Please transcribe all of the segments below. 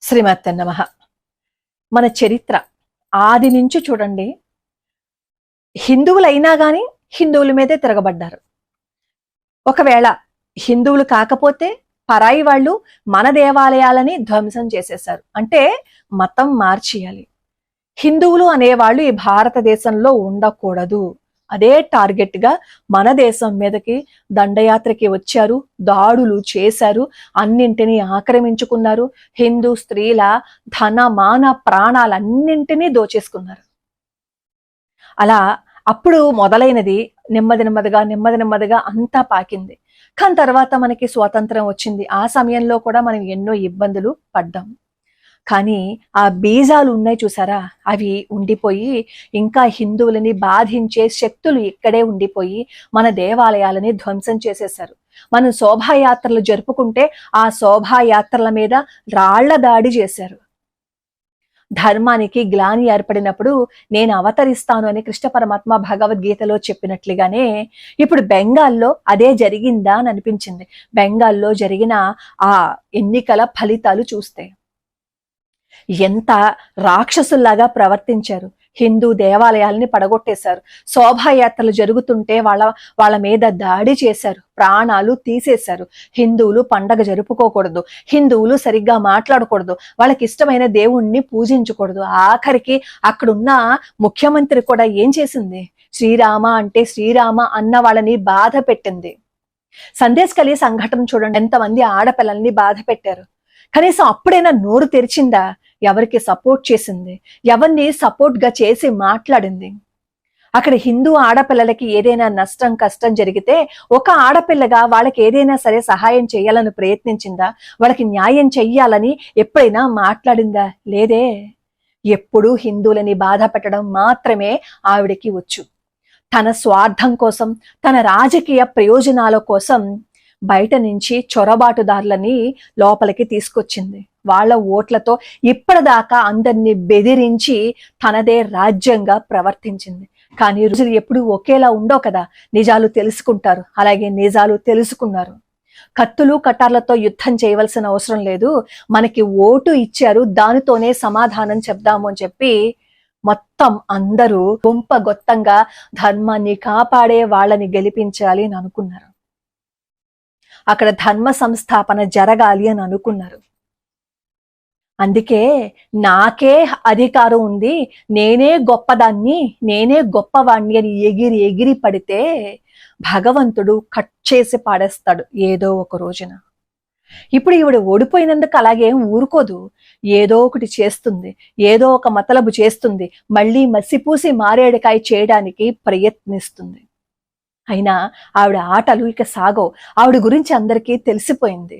శ్రీమతే నమః. మన చరిత్ర ఆది నుంచి చూడండి, హిందువులైనా గాని హిందువుల మీదే తిరగబడ్డారు. ఒకవేళ హిందువులు కాకపోతే పరాయి వాళ్ళు మన దేవాలయాలని ధ్వంసం చేసేశారు. అంటే మతం మార్చేయాలి. హిందువులు అనేవాళ్ళు ఈ భారతదేశంలో ఉండకూడదు, అదే టార్గెట్ గా మన దేశం మీదకి దండయాత్రకి వచ్చారు, దాడులు చేశారు, అన్నింటినీ ఆక్రమించుకున్నారు. హిందూ స్త్రీల ధన మాన ప్రాణాలన్నింటినీ దోచేసుకున్నారు. అలా అప్పుడు మొదలైనది నెమ్మదిగా అంతా పాకింది. కానీ తర్వాత మనకి స్వాతంత్రం వచ్చింది. ఆ సమయంలో కూడా మనం ఎన్నో ఇబ్బందులు పడ్డాం. కానీ ఆ బీజాలు ఉన్నాయి చూసారా, అవి ఉండిపోయి ఇంకా హిందువులని బాధించే శక్తులు ఇక్కడే ఉండిపోయి మన దేవాలయాలని ధ్వంసం చేసేశారు. మనం శోభాయాత్రలు జరుపుకుంటే ఆ శోభాయాత్రల మీద రాళ్ల దాడి చేశారు. ధర్మానికి గ్లాని ఏర్పడినప్పుడు నేను అవతరిస్తాను అని కృష్ణ పరమాత్మ భగవద్గీతలో చెప్పినట్లుగానే ఇప్పుడు బెంగాల్లో అదే జరిగిందా అని అనిపించింది. బెంగాల్లో జరిగిన ఆ ఎన్నికల ఫలితాలు చూస్తే ఎంత రాక్షసుల్లాగా ప్రవర్తించారు. హిందూ దేవాలయాల్ని పడగొట్టేశారు. శోభాయాత్రలు జరుగుతుంటే వాళ్ళ మీద దాడి చేశారు, ప్రాణాలు తీసేశారు. హిందువులు పండగ జరుపుకోకూడదు, హిందువులు సరిగ్గా మాట్లాడకూడదు, వాళ్ళకి ఇష్టమైన దేవుణ్ణి పూజించకూడదు. ఆఖరికి అక్కడున్న ముఖ్యమంత్రి కూడా ఏం చేసింది, శ్రీరామ అంటే శ్రీరామ అన్న వాళ్ళని బాధ పెట్టింది. సందేశ్ కలి సంఘటన చూడండి, ఎంతమంది ఆడపిల్లల్ని బాధ పెట్టారు. కనీసం అప్పుడైనా నోరు తెరిచిందా? ఎవరికి సపోర్ట్ చేసింది? ఎవరిని సపోర్ట్ గా చేసి మాట్లాడింది? అక్కడ హిందూ ఆడపిల్లలకి ఏదైనా నష్టం కష్టం జరిగితే ఒక ఆడపిల్లగా వాళ్ళకి ఏదైనా సరే సహాయం చేయాలని ప్రయత్నించిందా? వాళ్ళకి న్యాయం చెయ్యాలని ఎప్పుడైనా మాట్లాడిందా? లేదే. ఎప్పుడూ హిందువులని బాధ పెట్టడం మాత్రమే ఆవిడకి వచ్చు. తన స్వార్థం కోసం, తన రాజకీయ ప్రయోజనాల కోసం బయట నుంచి చొరబాటుదారులని లోపలికి తీసుకొచ్చింది. వాళ్ళ ఓట్లతో ఇప్పటిదాకా అందరినీ బెదిరించి తనదే రాజ్యంగా ప్రవర్తించింది. కానీ రుజులు ఎప్పుడు ఒకేలా ఉండవు కదా, నిజాలు తెలుసుకుంటారు. అలాగే నిజాలు తెలుసుకున్నారు. కత్తులు కటార్లతో యుద్ధం చేయవలసిన అవసరం లేదు, మనకి ఓటు ఇచ్చారు, దానితోనే సమాధానం చెప్దాము అని చెప్పి మొత్తం అందరూ గుంపగొత్తంగా ధర్మాన్ని కాపాడే వాళ్ళని గెలిపించాలి అని అనుకున్నారు. అక్కడ ధర్మ సంస్థాపన జరగాలి అని అనుకున్నారు. అందుకే నాకే అధికారం ఉంది, నేనే గొప్పదాన్ని, నేనే గొప్పవాణ్ణి అని ఎగిరి ఎగిరి పడితే భగవంతుడు కట్ చేసి పాడేస్తాడు ఏదో ఒక రోజున. ఇప్పుడు ఈవిడ ఓడిపోయినందుకు అలాగేం ఊరుకోదు, ఏదో ఒకటి చేస్తుంది, ఏదో ఒక మతలబు చేస్తుంది, మళ్ళీ మసిపూసి మారేడుకాయ చేయడానికి ప్రయత్నిస్తుంది. అయినా ఆవిడ ఆటలు ఇక సాగవు. ఆవిడ గురించి అందరికీ తెలిసిపోయింది.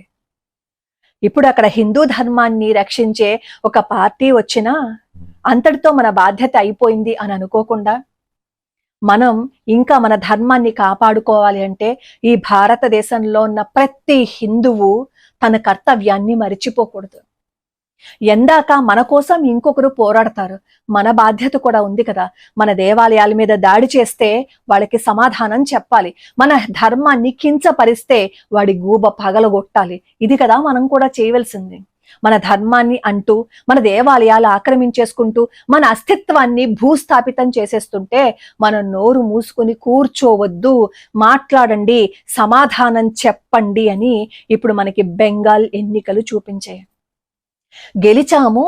ఇప్పుడు అక్కడ హిందూ ధర్మాన్ని రక్షించే ఒక పార్టీ వచ్చినా అంతటితో మన బాధ్యత అయిపోయింది అని అనుకోకుండా మనం ఇంకా మన ధర్మాన్ని కాపాడుకోవాలి అంటే ఈ భారతదేశంలో ఉన్న ప్రతి హిందువు తన కర్తవ్యాన్ని మరిచిపోకూడదు. ఎందాక మన కోసం ఇంకొకరు పోరాడతారు, మన బాధ్యత కూడా ఉంది కదా. మన దేవాలయాల మీద దాడి చేస్తే వాళ్ళకి సమాధానం చెప్పాలి, మన ధర్మాన్ని కించపరిస్తే వాడి గూబ పగలగొట్టాలి. ఇది కదా మనం కూడా చేయవలసింది. మన ధర్మాన్ని అంటూ మన దేవాలయాలు ఆక్రమించేసుకుంటూ మన అస్తిత్వాన్ని భూస్థాపితం చేసేస్తుంటే మనం నోరు మూసుకుని కూర్చోవద్దు, మాట్లాడండి, సమాధానం చెప్పండి అని ఇప్పుడు మనకి బెంగాల్ ఎన్నికలు చూపించాయి. గెలిచాము,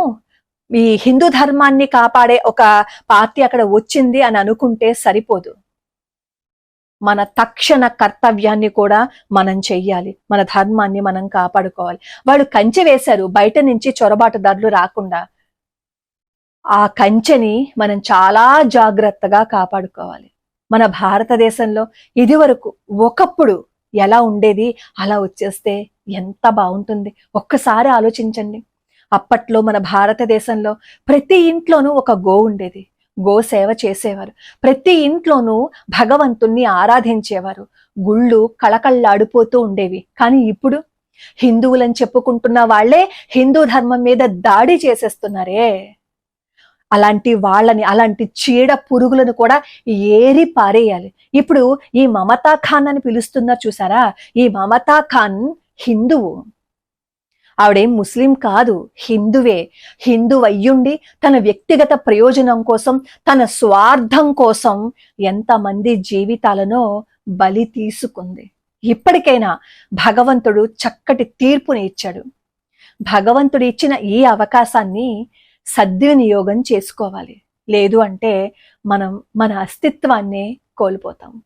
ఈ హిందూ ధర్మాన్ని కాపాడే ఒక పార్టీ అక్కడ వచ్చింది అని అనుకుంటే సరిపోదు. మన తక్షణ కర్తవ్యాన్ని కూడా మనం చెయ్యాలి, మన ధర్మాన్ని మనం కాపాడుకోవాలి. వాళ్ళు కంచె వేశారు బయట నుంచి చొరబాటుదారులు రాకుండా. ఆ కంచెని మనం చాలా జాగ్రత్తగా కాపాడుకోవాలి. మన భారతదేశంలో ఇదివరకు ఒకప్పుడు ఎలా ఉండేది అలా వచ్చేస్తే ఎంత బాగుంటుంది ఒక్కసారి ఆలోచించండి. అప్పట్లో మన భారతదేశంలో ప్రతి ఇంట్లోనూ ఒక గో ఉండేది, గో సేవ చేసేవారు. ప్రతి ఇంట్లోనూ భగవంతుణ్ణి ఆరాధించేవారు, గుళ్ళు కళకళ్ళాడిపోతూ ఉండేవి. కానీ ఇప్పుడు హిందువులని చెప్పుకుంటున్న వాళ్లే హిందూ ధర్మం మీద దాడి చేసేస్తున్నారే. అలాంటి వాళ్ళని, అలాంటి చీడ పురుగులను కూడా ఏరి పారేయాలి. ఇప్పుడు ఈ మమతా ఖాన్ అని పిలుస్తున్నారు చూసారా, ఈ మమతా ఖాన్ హిందువు. ఆవిడేం ముస్లిం కాదు, హిందువే. హిందూ అయ్యుండి తన వ్యక్తిగత ప్రయోజనం కోసం, తన స్వార్థం కోసం ఎంతమంది జీవితాలను బలి తీసుకుంది. ఇప్పటికైనా భగవంతుడు చక్కటి తీర్పుని ఇచ్చాడు. భగవంతుడు ఇచ్చిన ఈ అవకాశాన్ని సద్వినియోగం చేసుకోవాలి. లేదు అంటే మనం మన అస్తిత్వాన్నే కోల్పోతాం.